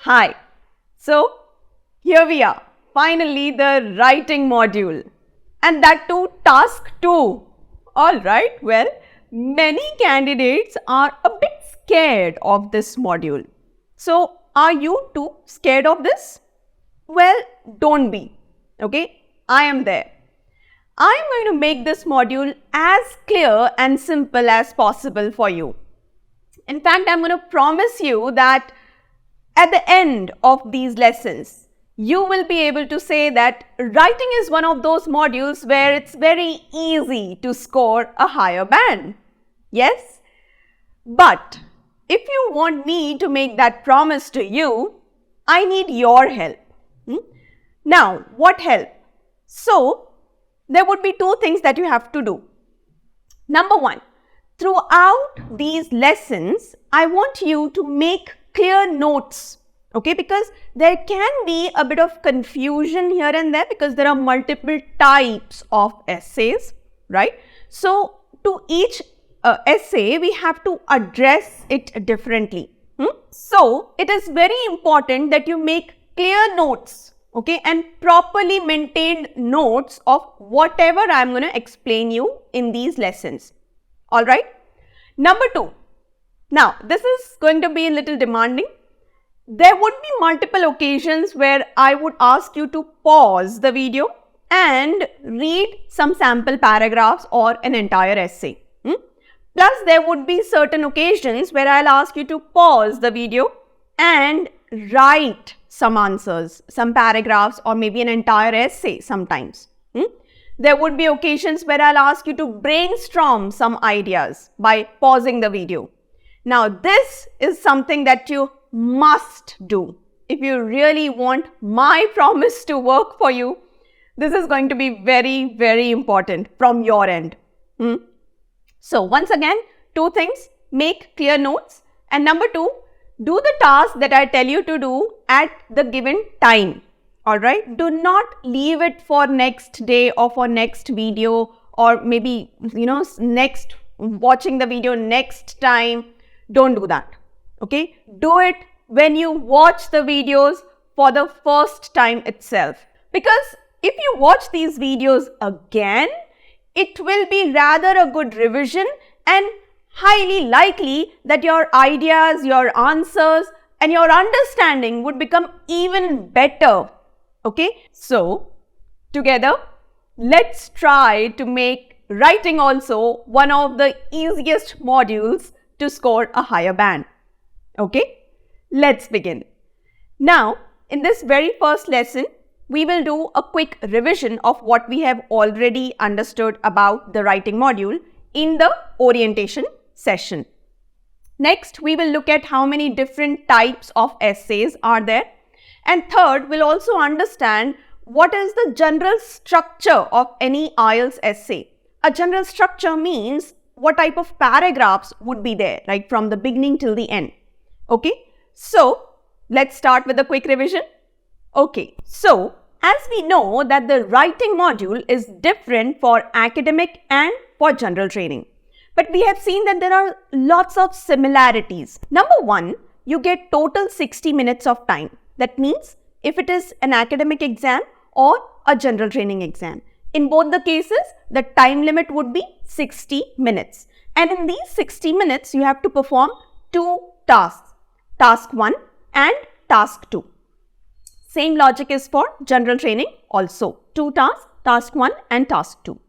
Hi. So, here we are. Finally, the writing module. And that too, task 2. Alright, well, many candidates are a bit scared of this module. So, are you too scared of this? Well, don't be. Okay, I am there. I am going to make this module as clear and simple as possible for you. In fact, I am going to promise you that at the end of these lessons, you will be able to say that writing is one of those modules where it's very easy to score a higher band. Yes? But if you want me to make that promise to you, I need your help. Now, what help? So, there would be two things that you have to do. Number one, throughout these lessons, I want you to make clear notes, okay, because there can be a bit of confusion here and there because there are multiple types of essays, right? So, to each essay, we have to address it differently. So, it is very important that you make clear notes, okay, and properly maintained notes of whatever I am going to explain you in these lessons. Alright. Number 2. Now, this is going to be a little demanding. There would be multiple occasions where I would ask you to pause the video and read some sample paragraphs or an entire essay. Plus, there would be certain occasions where I'll ask you to pause the video and write some answers, some paragraphs, or maybe an entire essay sometimes. There would be occasions where I'll ask you to brainstorm some ideas by pausing the video. Now, this is something that you must do. If you really want my promise to work for you, this is going to be very, very important from your end. So, once again, two things, make clear notes, and number 2, do the task that I tell you to do at the given time. Alright, do not leave it for next day or for next video or maybe, next watching the video next time. Don't do that. Okay, do it when you watch the videos for the first time itself. Because if you watch these videos again, it will be rather a good revision and highly likely that your ideas, your answers and your understanding would become even better. Okay, so together, let's try to make writing also one of the easiest modules to score a higher band. Okay, let's begin. Now, in this very first lesson, we will do a quick revision of what we have already understood about the writing module in the orientation session. Next, we will look at how many different types of essays are there. And third, we'll also understand what is the general structure of any IELTS essay. A general structure means what type of paragraphs would be there, right, from the beginning till the end. Okay, so let's start with a quick revision. Okay, so as we know that the writing module is different for academic and for general training. But we have seen that there are lots of similarities. Number 1, you get total 60 minutes of time. That means if it is an academic exam or a general training exam. In both the cases, the time limit would be 60 minutes. And in these 60 minutes, you have to perform 2 tasks. Task 1 and task 2. Same logic is for general training also. 2 tasks, task 1 and task 2.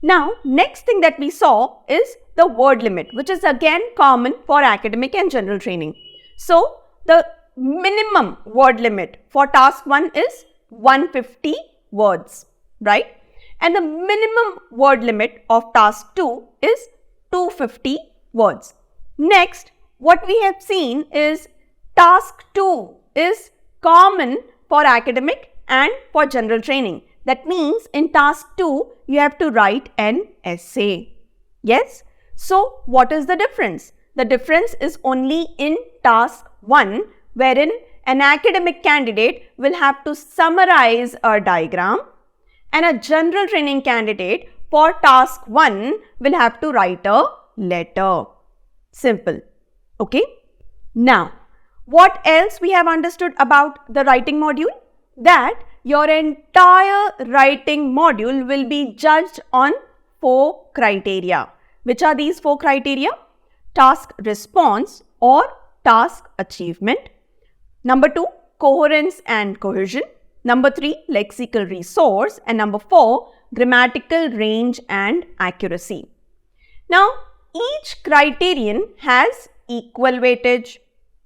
Now, next thing that we saw is the word limit, which is again common for academic and general training. So, the minimum word limit for task 1 is 150 words, right? And the minimum word limit of task 2 is 250 words. Next, what we have seen is task 2 is common for academic and for general training. That means in task 2, you have to write an essay. Yes? So, what is the difference? The difference is only in task 1, wherein an academic candidate will have to summarize a diagram and a general training candidate for task 1 will have to write a letter. Simple. Okay? Now, What else we have understood about the writing module? That your entire writing module will be judged on 4 criteria. Which are these 4 criteria? Task response or task achievement. Number 2, coherence and cohesion. Number 3, lexical resource. And number 4, grammatical range and accuracy. Now, each criterion has equal weightage.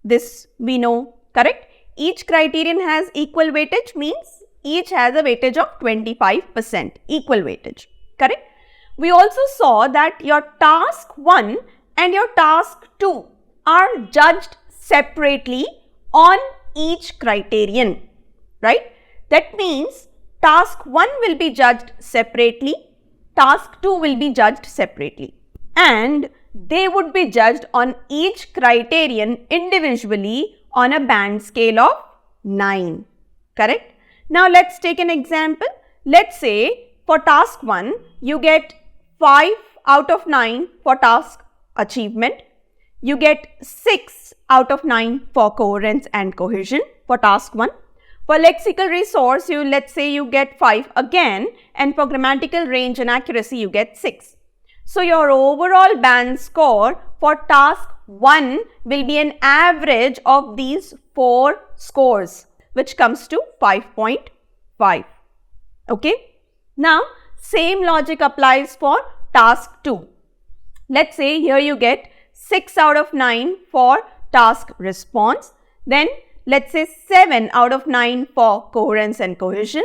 This we know, correct? Each criterion has equal weightage, means each has a weightage of 25%, equal weightage, correct? We also saw that your task 1 and your task 2 are judged separately on each criterion, right? That means task 1 will be judged separately, task 2 will be judged separately, and they would be judged on each criterion individually on a band scale of 9, correct? Now let's take an example. Let's say for task 1, you get 5 out of 9 for task achievement. You get 6 out of 9 for coherence and cohesion for task 1. For lexical resource, let's say you get 5 again, and for grammatical range and accuracy, you get 6. So your overall band score for task 1 will be an average of these 4 scores, which comes to 5.5. Okay. Now, same logic applies for task 2. Let's say here you get 6 out of 9 for task response. Then let's say 7 out of 9 for coherence and cohesion.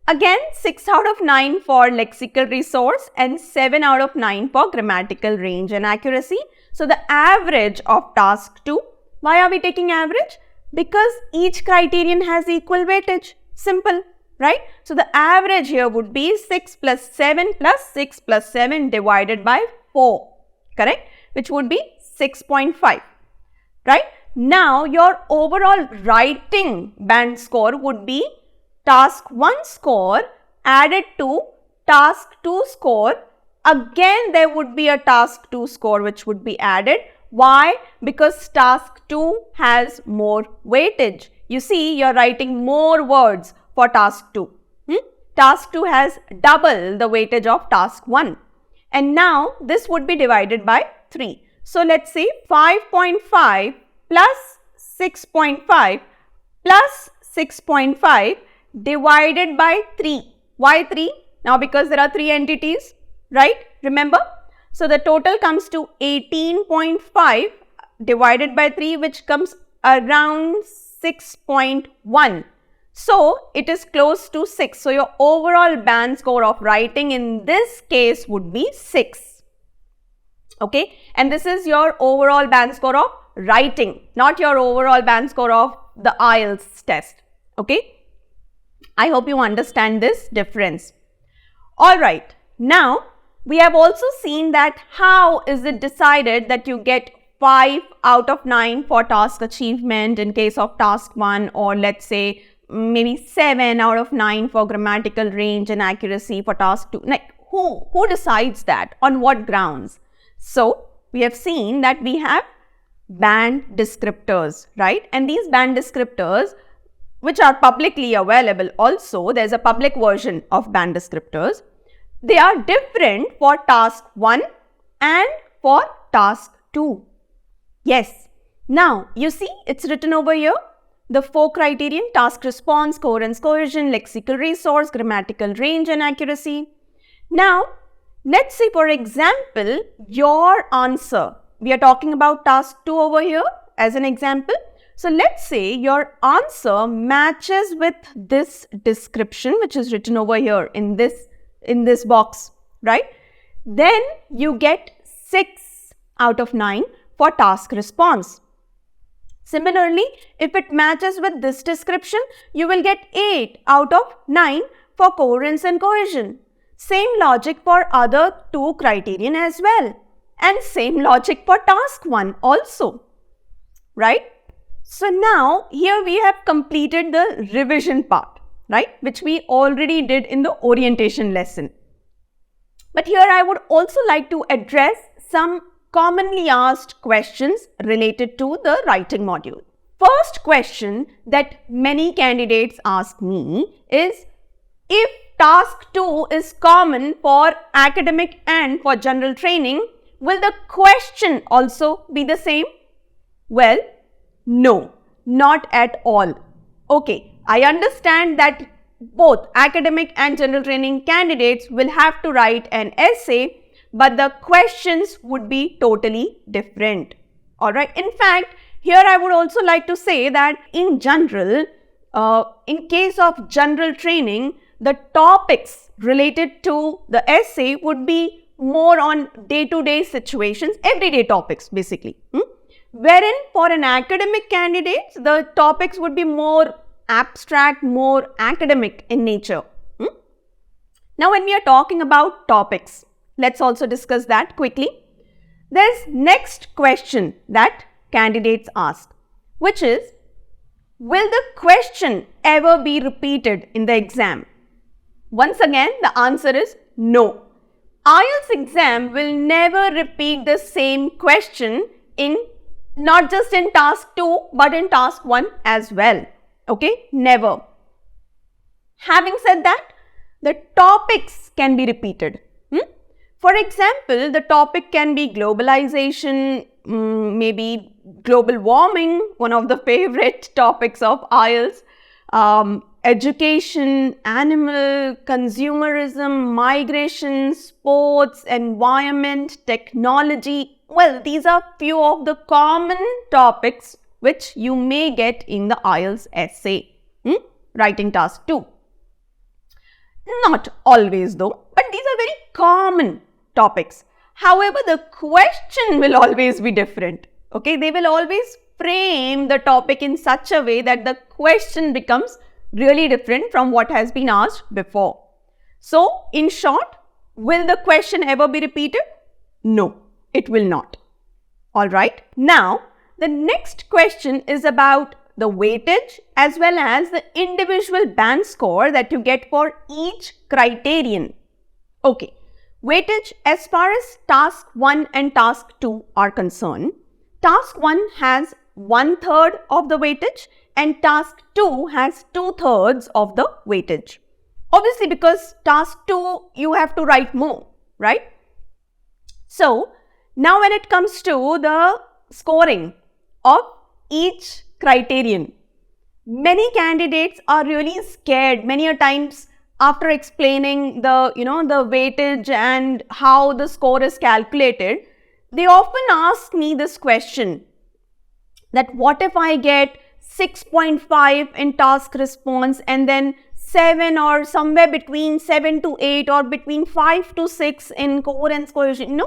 Again, 6 out of 9 for lexical resource and 7 out of 9 for grammatical range and accuracy. So, the average of task 2, why are we taking average? Because each criterion has equal weightage. Simple, right? So, the average here would be 6 plus 7 plus 6 plus 7 divided by 4, correct? Which would be 6.5, right? Now, your overall writing band score would be task 1 score added to task 2 score. Again, there would be a task 2 score which would be added. Why? Because task 2 has more weightage. You see, you're writing more words for task 2. Task 2 has double the weightage of task 1. And now, this would be divided by 3. So, let's say 5.5 plus 6.5 plus 6.5 divided by 3. Why 3? Now, because there are 3 entities, right? Remember? So, the total comes to 18.5 divided by 3, which comes around 6.1. So, it is close to 6. So, your overall band score of writing in this case would be 6. Okay? And this is your overall band score of writing, not your overall band score of the IELTS test. Okay? I hope you understand this difference. Alright, now we have also seen that how is it decided that you get 5 out of 9 for task achievement in case of task 1, or let's say maybe 7 out of 9 for grammatical range and accuracy for task 2. Like who decides that? On what grounds? So, we have seen that we have band descriptors, right? And these band descriptors, which are publicly available also, there's a public version of band descriptors. They are different for task 1 and for task 2. Yes. Now, you see, it's written over here. The 4 criterion: task response, coherence, cohesion, lexical resource, grammatical range and accuracy. Now, let's say for example, your answer. We are talking about task 2 over here as an example. So, let's say your answer matches with this description which is written over here in this box, right? Then you get 6 out of 9 for task response. Similarly, if it matches with this description, you will get 8 out of 9 for coherence and cohesion. Same logic for other 2 criterion as well. And same logic for task 1 also, right? So now, here we have completed the revision part, right? Which we already did in the orientation lesson. But here I would also like to address some commonly asked questions related to the writing module. first question that many candidates ask me is, if task 2 is common for academic and for general training, will the question also be the same? Well, no, not at all. Okay, I understand that both academic and general training candidates will have to write an essay, but the questions would be totally different. Alright, in fact, here I would also like to say that in general, in case of general training, the topics related to the essay would be more on day-to-day situations, everyday topics basically. Wherein for an academic candidate, the topics would be more abstract, more academic in nature. Now, when we are talking about topics, let's also discuss that quickly. There's next question that candidates ask, which is, will the question ever be repeated in the exam? Once again, the answer is no. IELTS exam will never repeat the same question in not just in task 2 but in task 1 as well. Okay, never. Having said that, the topics can be repeated. For example, the topic can be globalization, maybe global warming, one of the favorite topics of IELTS, education, animal, consumerism, migration, sports, environment, technology. Well, these are few of the common topics which you may get in the IELTS essay, writing task 2. Not always though, but these are very common topics. However, the question will always be different. Okay, they will always frame the topic in such a way that the question becomes really different from what has been asked before. So, in short, will the question ever be repeated? No, it will not. Alright, now the next question is about the weightage as well as the individual band score that you get for each criterion. Okay, weightage as far as task 1 and task 2 are concerned, task 1 has 1/3 of the weightage and task 2 has 2/3 of the weightage. Obviously, because task 2 you have to write more, right? So, now when it comes to the scoring of each criterion, many candidates are really scared many a times after explaining the weightage and how the score is calculated. They often ask me this question, that what if I get 6.5 in task response and then 7 or somewhere between 7 to 8 or between 5 to 6 in coherence cohesion,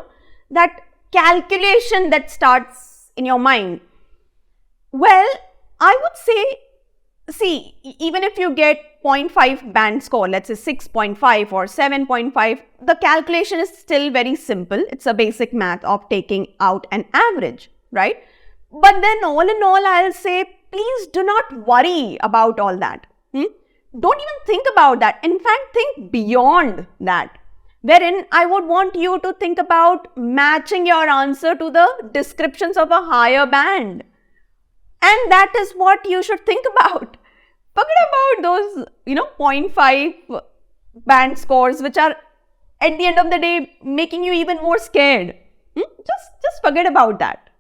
that calculation that starts in your mind. Well, I would say, see, even if you get 0.5 band score, let's say 6.5 or 7.5, the calculation is still very simple. It's a basic math of taking out an average, right? But then all in all, I'll say, please do not worry about all that. Don't even think about that. In fact, think beyond that. Wherein I would want you to think about matching your answer to the descriptions of a higher band. And that is what you should think about. Forget about those, 0.5 band scores which are at the end of the day making you even more scared. Just forget about that.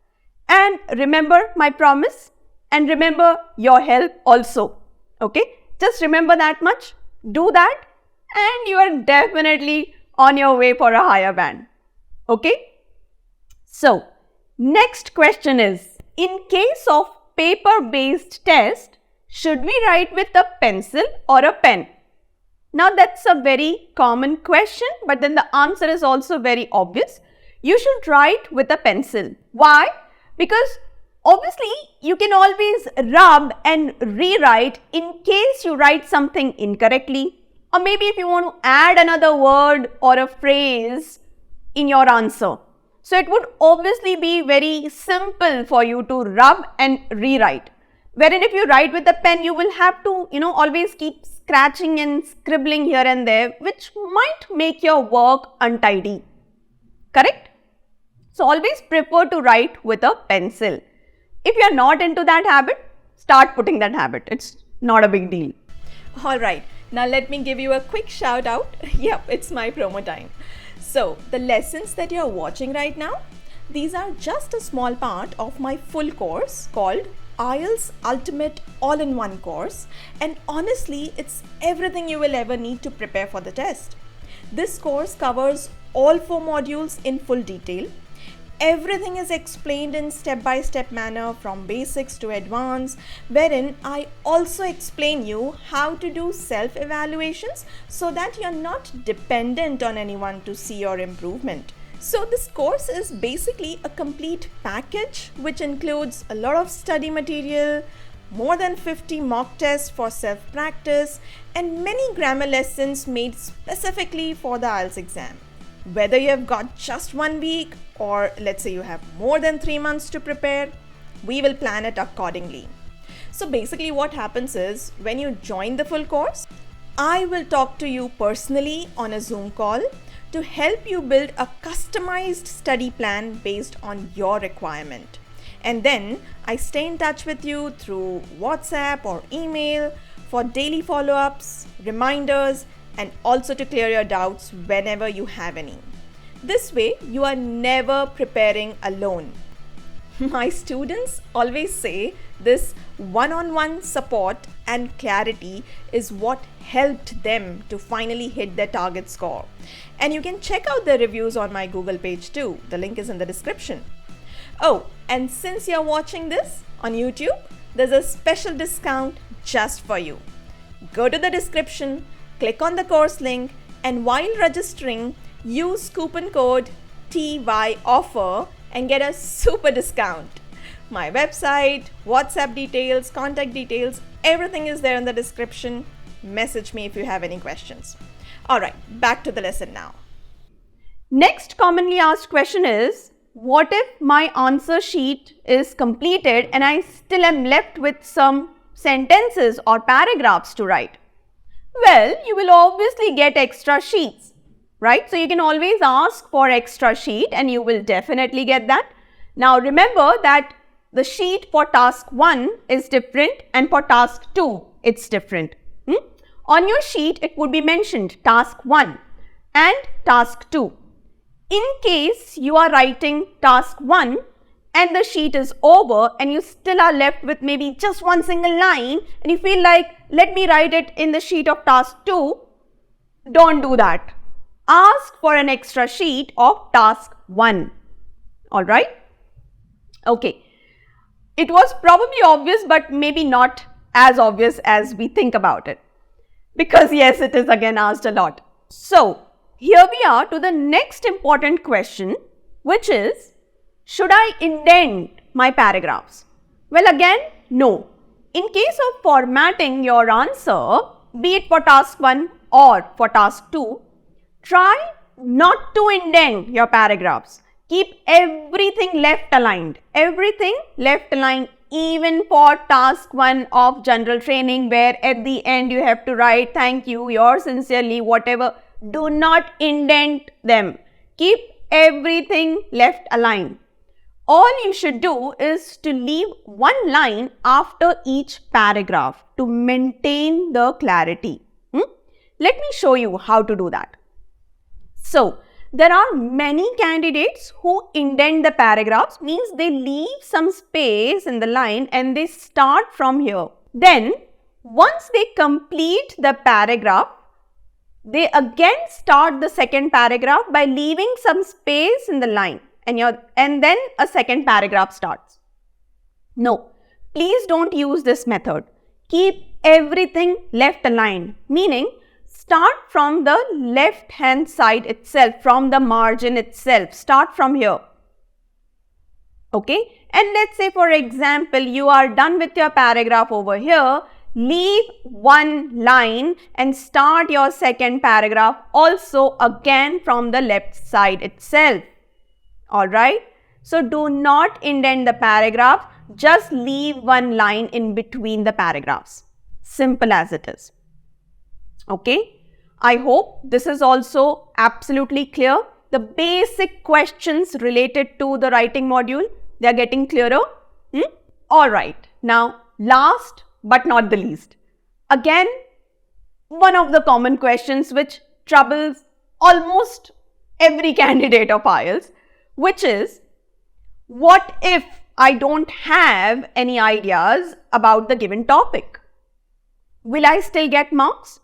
And remember my promise and remember your help also. Okay? Just remember that much. Do that and you are definitely on your way for a higher band. Okay? So, next question is, in case of paper-based test, should we write with a pencil or a pen? Now, that's a very common question, but then the answer is also very obvious. You should write with a pencil. Why? Because obviously, you can always rub and rewrite in case you write something incorrectly, or maybe if you want to add another word or a phrase in your answer. So, it would obviously be very simple for you to rub and rewrite. Wherein if you write with a pen, you will have to, always keep scratching and scribbling here and there, which might make your work untidy. Correct? So, always prefer to write with a pencil. If you are not into that habit, start putting that habit. It's not a big deal. Alright, now let me give you a quick shout out. Yep, it's my promo time. So, the lessons that you're watching right now, these are just a small part of my full course called IELTS Ultimate All-in-One Course, and honestly, it's everything you will ever need to prepare for the test. This course covers all 4 modules in full detail. Everything is explained in step-by-step manner from basics to advanced, wherein I also explain you how to do self-evaluations so that you're not dependent on anyone to see your improvement. So this course is basically a complete package which includes a lot of study material, more than 50 mock tests for self-practice, and many grammar lessons made specifically for the IELTS exam. Whether you have got just 1 week or let's say you have more than 3 months to prepare, we will plan it accordingly. So basically what happens is when you join the full course, I will talk to you personally on a Zoom call to help you build a customized study plan based on your requirement. And then I stay in touch with you through WhatsApp or email for daily follow-ups, reminders, and also to clear your doubts whenever you have any. This way, you are never preparing alone. My students always say this one-on-one support and clarity is what helped them to finally hit their target score. And you can check out the reviews on my Google page too. The link is in the description. Oh, and since you're watching this on YouTube, there's a special discount just for you. Go to the description, click on the course link, and while registering, use coupon code TYOFFER and get a super discount. My website, WhatsApp details, contact details, everything is there in the description. Message me if you have any questions. Alright, back to the lesson now. Next commonly asked question is, what if my answer sheet is completed and I still am left with some sentences or paragraphs to write? Well, you will obviously get extra sheets, right? So you can always ask for extra sheet and you will definitely get that. Now remember that the sheet for task 1 is different and for task 2 it's different. On your sheet it would be mentioned task 1 and task 2. In case you are writing task 1 and the sheet is over and you still are left with maybe just one single line and you feel like, let me write it in the sheet of task 2, don't do that. Ask for an extra sheet of task 1. Alright? Okay. It was probably obvious but maybe not as obvious as we think about it. Because yes, it is again asked a lot. So, here we are to the next important question, which is, should I indent my paragraphs? Well, again, no. In case of formatting your answer, be it for task 1 or for task 2, try not to indent your paragraphs. Keep everything left aligned. Everything left aligned even for task 1 of general training, where at the end you have to write thank you, yours sincerely, whatever. Do not indent them. Keep everything left aligned. All you should do is to leave one line after each paragraph to maintain the clarity. Let me show you how to do that. So, there are many candidates who indent the paragraphs, means they leave some space in the line and they start from here. Then, once they complete the paragraph, they again start the second paragraph by leaving some space in the line and then a second paragraph starts. No, please don't use this method. Keep everything left aligned, meaning start from the left hand side itself, from the margin itself. Start from here. Okay? And let's say for example, you are done with your paragraph over here. Leave one line and start your second paragraph also again from the left side itself. Alright? So do not indent the paragraph. Just leave one line in between the paragraphs. Simple as it is. Okay? I hope this is also absolutely clear. The basic questions related to the writing module, they are getting clearer. Alright, now last but not the least. Again, one of the common questions which troubles almost every candidate of IELTS, which is, what if I don't have any ideas about the given topic? Will I still get marks?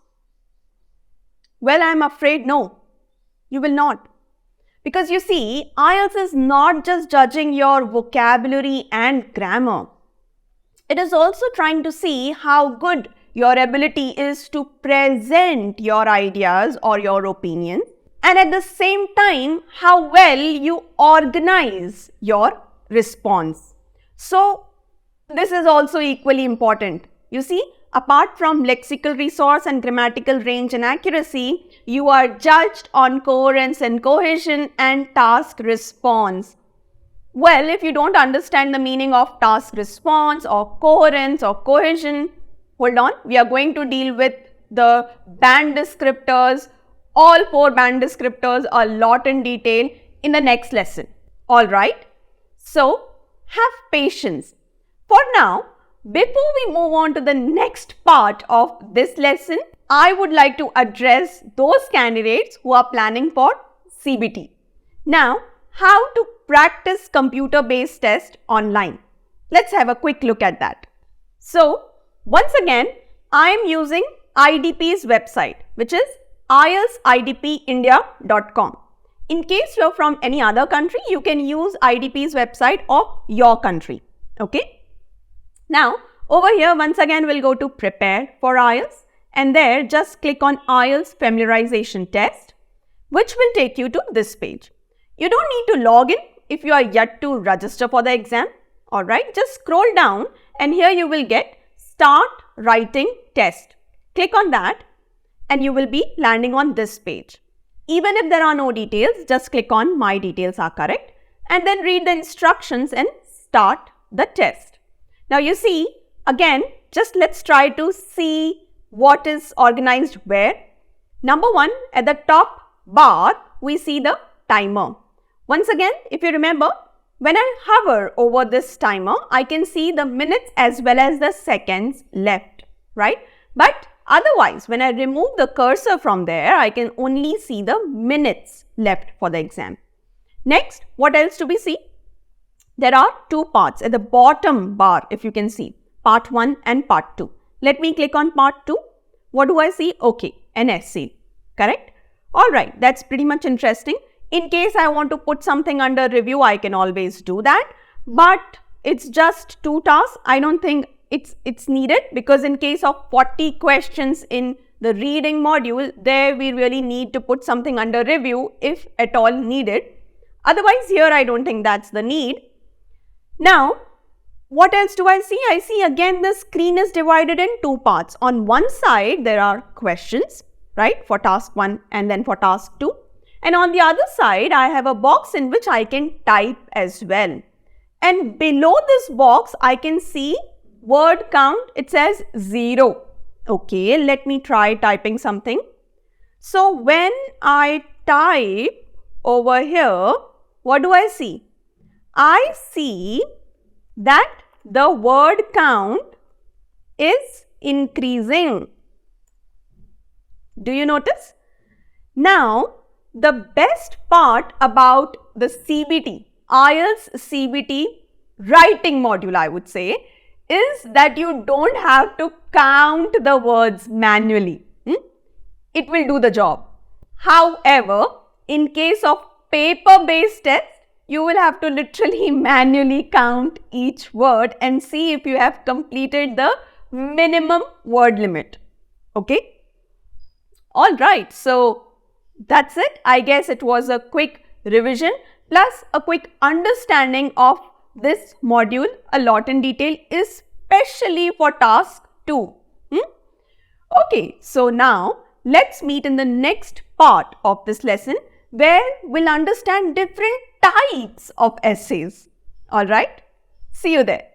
Well, I'm afraid no, you will not. Because you see, IELTS is not just judging your vocabulary and grammar. It is also trying to see how good your ability is to present your ideas or your opinion, and at the same time, how well you organize your response. So, this is also equally important. You see, apart from lexical resource and grammatical range and accuracy, you are judged on coherence and cohesion and task response. Well, if you don't understand the meaning of task response or coherence or cohesion, hold on, we are going to deal with the band descriptors, all 4 band descriptors a lot in detail in the next lesson. Alright, so have patience. For now, before we move on to the next part of this lesson, I would like to address those candidates who are planning for CBT. Now, how to practice computer-based test online. Let's have a quick look at that. So, once again, I am using IDP's website, which is IELTSIDPindia.com. In case you're from any other country, you can use IDP's website of your country. Okay? Now, over here, once again, we'll go to Prepare for IELTS, and there just click on IELTS Familiarization Test, which will take you to this page. You don't need to log in if you are yet to register for the exam. Alright, just scroll down and here you will get Start Writing Test. Click on that and you will be landing on this page. Even if there are no details, just click on My Details Are Correct and then read the instructions and start the test. Now you see, again, just let's try to see what is organized where. Number 1, at the top bar, we see the timer. Once again, if you remember, when I hover over this timer, I can see the minutes as well as the seconds left, right? But otherwise, when I remove the cursor from there, I can only see the minutes left for the exam. Next, what else do we see? There are 2 parts at the bottom bar, if you can see, part 1 and part 2. Let me click on part 2. What do I see? Okay, an essay, correct? Alright, that's pretty much interesting. In case I want to put something under review, I can always do that. But it's just 2 tasks. I don't think it's needed because in case of 40 questions in the reading module, there we really need to put something under review if at all needed. Otherwise, here I don't think that's the need. Now, what else do I see? I see again the screen is divided in 2 parts. On one side, there are questions, right, for task 1 and then for task 2. And on the other side, I have a box in which I can type as well. And below this box, I can see word count. It says 0. Okay, let me try typing something. So when I type over here, what do I see? I see that the word count is increasing. Do you notice? Now, the best part about the CBT, IELTS CBT writing module, I would say, is that you don't have to count the words manually. It will do the job. However, in case of paper-based test, you will have to literally manually count each word and see if you have completed the minimum word limit. Okay? Alright, so that's it. I guess it was a quick revision plus a quick understanding of this module a lot in detail, especially for task 2. Okay, so now let's meet in the next part of this lesson where we'll understand different types of essays. Alright, see you there.